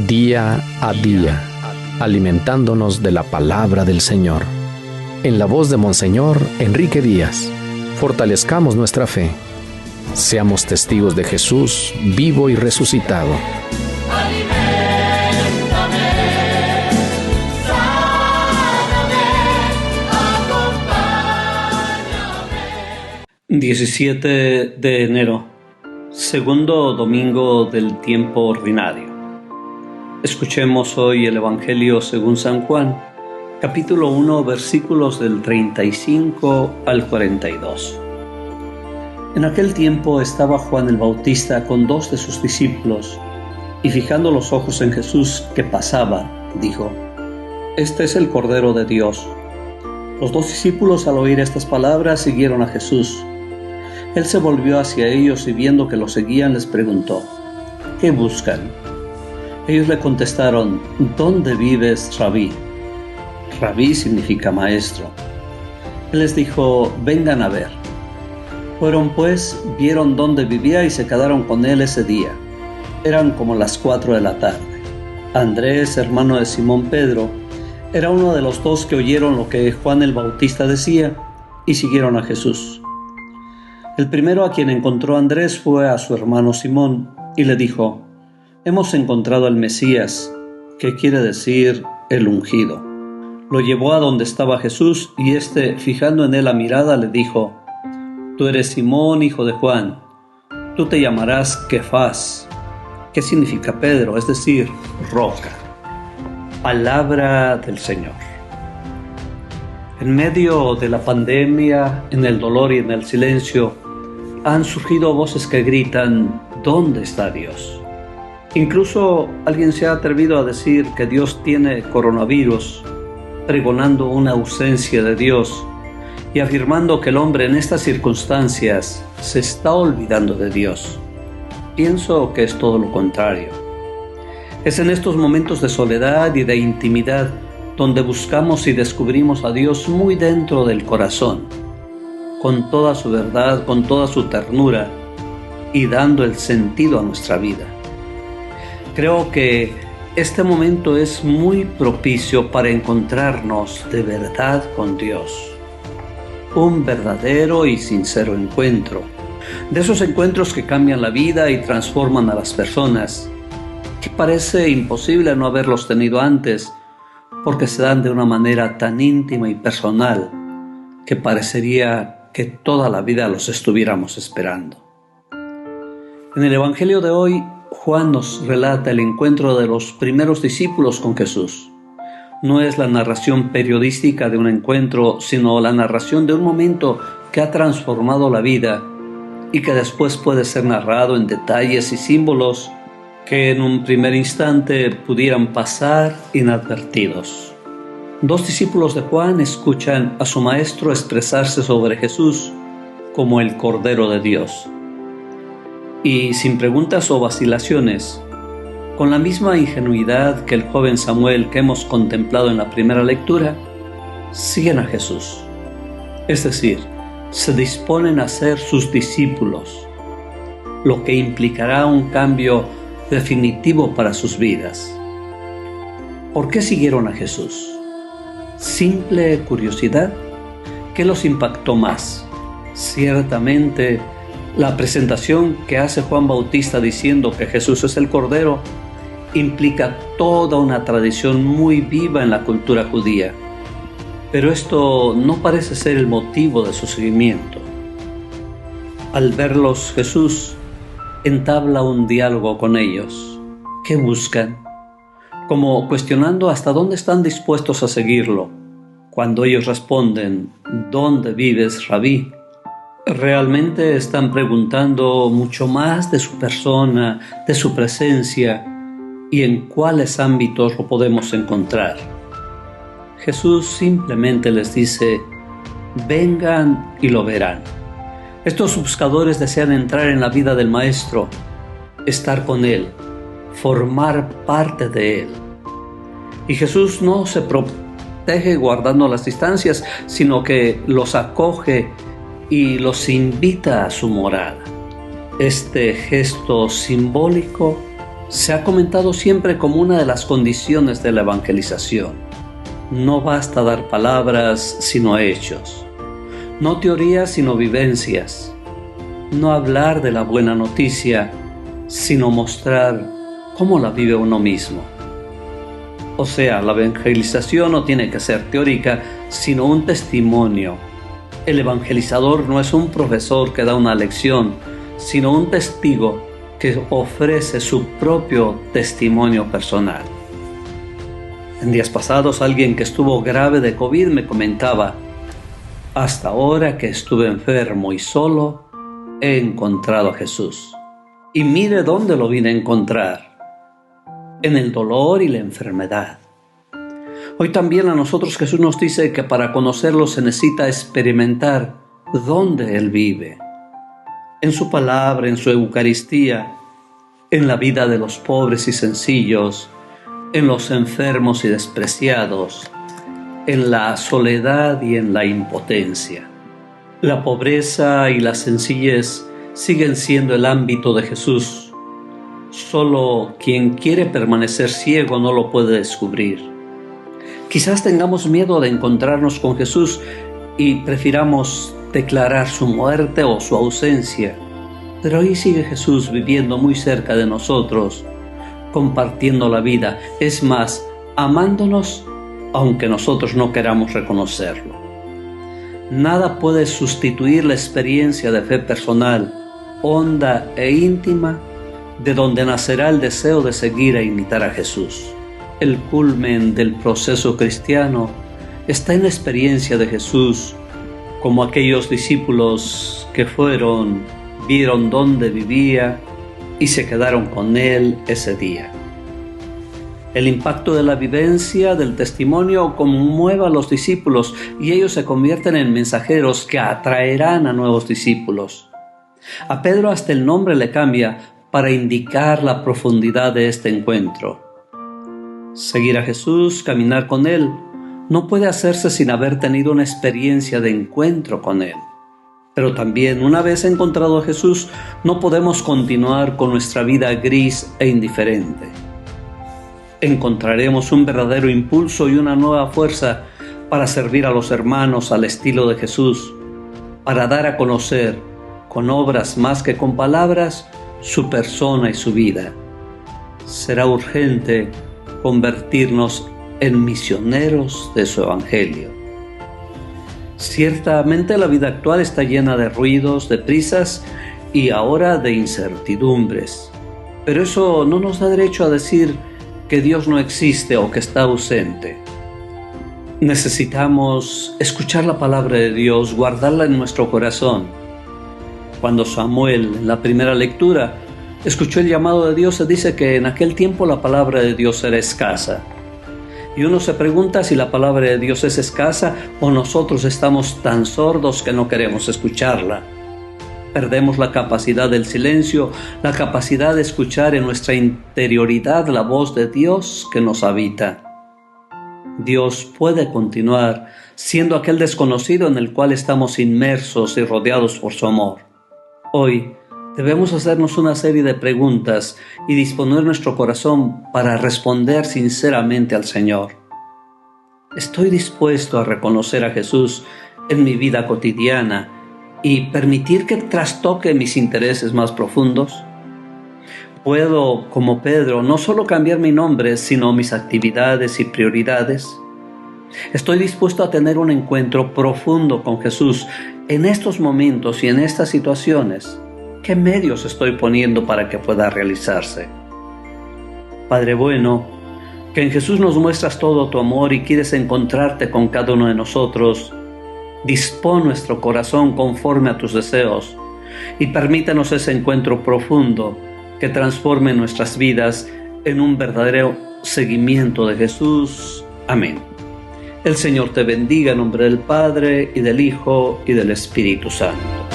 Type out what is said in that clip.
día a día, alimentándonos de la palabra del Señor. En la voz de Monseñor Enrique Díaz, fortalezcamos nuestra fe. Seamos testigos de Jesús vivo y resucitado. 17 de enero, segundo domingo del tiempo ordinario. Escuchemos hoy el Evangelio según San Juan, capítulo 1, versículos del 35 al 42. En aquel tiempo estaba Juan el Bautista con 2 de sus discípulos, y fijando los ojos en Jesús que pasaba, dijo: «Este es el Cordero de Dios». Los 2 discípulos, al oír estas palabras, siguieron a Jesús. Él se volvió hacia ellos y viendo que lo seguían, les preguntó: «¿Qué buscan?». Ellos le contestaron: «¿Dónde vives, Rabí?». Rabí significa maestro. Él les dijo: «Vengan a ver». Fueron pues, vieron dónde vivía y se quedaron con él ese día. Eran como las 4 de la tarde. Andrés, hermano de Simón Pedro, era uno de los 2 que oyeron lo que Juan el Bautista decía y siguieron a Jesús. El primero a quien encontró Andrés fue a su hermano Simón y le dijo: «Hemos encontrado al Mesías», que quiere decir el ungido. Lo llevó a donde estaba Jesús y éste, fijando en él la mirada, le dijo: «Tú eres Simón, hijo de Juan. Tú te llamarás Kefas», que significa Pedro, es decir, roca. Palabra del Señor. En medio de la pandemia, en el dolor y en el silencio, han surgido voces que gritan: ¿dónde está Dios? Incluso alguien se ha atrevido a decir que Dios tiene coronavirus, pregonando una ausencia de Dios y afirmando que el hombre en estas circunstancias se está olvidando de Dios. Pienso que es todo lo contrario. Es en estos momentos de soledad y de intimidad donde buscamos y descubrimos a Dios muy dentro del corazón, con toda su verdad, con toda su ternura y dando el sentido a nuestra vida. Creo que este momento es muy propicio para encontrarnos de verdad con Dios. Un verdadero y sincero encuentro. De esos encuentros que cambian la vida y transforman a las personas, que parece imposible no haberlos tenido antes, porque se dan de una manera tan íntima y personal que parecería que toda la vida los estuviéramos esperando. En el Evangelio de hoy, Juan nos relata el encuentro de los primeros discípulos con Jesús. No es la narración periodística de un encuentro, sino la narración de un momento que ha transformado la vida y que después puede ser narrado en detalles y símbolos que en un primer instante pudieran pasar inadvertidos. 2 discípulos de Juan escuchan a su maestro expresarse sobre Jesús como el Cordero de Dios. Y sin preguntas o vacilaciones, con la misma ingenuidad que el joven Samuel que hemos contemplado en la primera lectura, siguen a Jesús. Es decir, se disponen a ser sus discípulos, lo que implicará un cambio definitivo para sus vidas. ¿Por qué siguieron a Jesús? ¿Simple curiosidad? ¿Qué los impactó más? Ciertamente, la presentación que hace Juan Bautista diciendo que Jesús es el Cordero implica toda una tradición muy viva en la cultura judía. Pero esto no parece ser el motivo de su seguimiento. Al verlos, Jesús entabla un diálogo con ellos. ¿Qué buscan? Como cuestionando hasta dónde están dispuestos a seguirlo. Cuando ellos responden: ¿dónde vives, Rabí?, realmente están preguntando mucho más de su persona, de su presencia y en cuáles ámbitos lo podemos encontrar. Jesús simplemente les dice: vengan y lo verán. Estos buscadores desean entrar en la vida del Maestro, estar con Él, formar parte de Él. Y Jesús no se protege guardando las distancias, sino que los acoge y los invita a su morada. Este gesto simbólico se ha comentado siempre como una de las condiciones de la evangelización. No basta dar palabras sino hechos, no teorías sino vivencias, no hablar de la buena noticia sino mostrar cómo la vive uno mismo. O sea, la evangelización no tiene que ser teórica, sino un testimonio. El evangelizador no es un profesor que da una lección, sino un testigo que ofrece su propio testimonio personal. En días pasados, alguien que estuvo grave de COVID me comentaba: hasta ahora que estuve enfermo y solo, he encontrado a Jesús. Y mire dónde lo vine a encontrar: en el dolor y la enfermedad. Hoy también a nosotros Jesús nos dice que para conocerlo se necesita experimentar dónde Él vive. En su palabra, en su Eucaristía, en la vida de los pobres y sencillos, en los enfermos y despreciados, en la soledad y en la impotencia. La pobreza y la sencillez siguen siendo el ámbito de Jesús. Solo quien quiere permanecer ciego no lo puede descubrir. Quizás tengamos miedo de encontrarnos con Jesús y prefiramos declarar su muerte o su ausencia. Pero ahí sigue Jesús viviendo muy cerca de nosotros, compartiendo la vida, es más, amándonos aunque nosotros no queramos reconocerlo. Nada puede sustituir la experiencia de fe personal, honda e íntima, de donde nacerá el deseo de seguir e imitar a Jesús. El culmen del proceso cristiano está en la experiencia de Jesús, como aquellos discípulos que vieron dónde vivía y se quedaron con Él ese día. El impacto de la vivencia, del testimonio, conmueve a los discípulos y ellos se convierten en mensajeros que atraerán a nuevos discípulos. A Pedro hasta el nombre le cambia para indicar la profundidad de este encuentro. Seguir a Jesús, caminar con Él, no puede hacerse sin haber tenido una experiencia de encuentro con Él. Pero también, una vez encontrado a Jesús, no podemos continuar con nuestra vida gris e indiferente. Encontraremos un verdadero impulso y una nueva fuerza para servir a los hermanos al estilo de Jesús, para dar a conocer, con obras más que con palabras, su persona y su vida. Será urgente convertirnos en misioneros de su Evangelio. Ciertamente la vida actual está llena de ruidos, de prisas y ahora de incertidumbres. Pero eso no nos da derecho a decir que Dios no existe o que está ausente. Necesitamos escuchar la palabra de Dios, guardarla en nuestro corazón. Cuando Samuel, en la primera lectura, escuchó el llamado de Dios, se dice que en aquel tiempo la palabra de Dios era escasa. Y uno se pregunta si la palabra de Dios es escasa o nosotros estamos tan sordos que no queremos escucharla. Perdemos la capacidad del silencio, la capacidad de escuchar en nuestra interioridad la voz de Dios que nos habita. Dios puede continuar siendo aquel desconocido en el cual estamos inmersos y rodeados por su amor. Hoy debemos hacernos una serie de preguntas y disponer nuestro corazón para responder sinceramente al Señor. ¿Estoy dispuesto a reconocer a Jesús en mi vida cotidiana y permitir que trastoque mis intereses más profundos? ¿Puedo, como Pedro, no solo cambiar mi nombre, sino mis actividades y prioridades? ¿Estoy dispuesto a tener un encuentro profundo con Jesús en estos momentos y en estas situaciones? ¿Qué medios estoy poniendo para que pueda realizarse? Padre bueno, que en Jesús nos muestras todo tu amor y quieres encontrarte con cada uno de nosotros, dispón nuestro corazón conforme a tus deseos y permítanos ese encuentro profundo que transforme nuestras vidas en un verdadero seguimiento de Jesús. Amén. El Señor te bendiga en nombre del Padre, y del Hijo, y del Espíritu Santo.